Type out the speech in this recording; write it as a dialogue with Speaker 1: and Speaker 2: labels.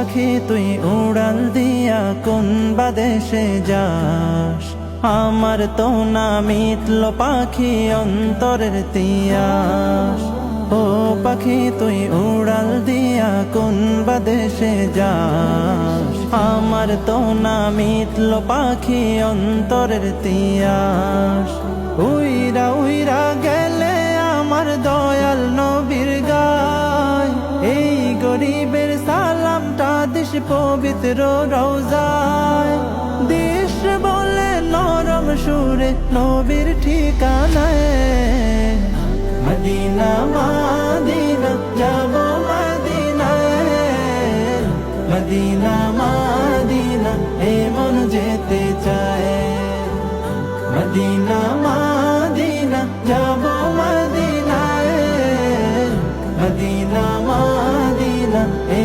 Speaker 1: পাখি তুই উড়াল দিয়া কোন বাদেশে যাস, আমার তো না মিটল পাখি অন্তরের তিয়াস। ও পাখি তুই উড়াল দিয়া কোন বাদেশে যাস, আমার তো না মিটল পাখি অন্তরের তিয়াস। উইরা উইরা গেলে আমার দয়াল নবীর গায়, এই গরিবের সালামটা দিস পবিত্র রওজায়। দিস বলে নরম সুরে নবীর ঠিকানায়, মদিনা মদিনা যাব মদিনায়, মদিনা মদিনা এ মন যেতে চায়। মদিনা মদিনা যাব মদিনায়, মদিনা মদিনা এ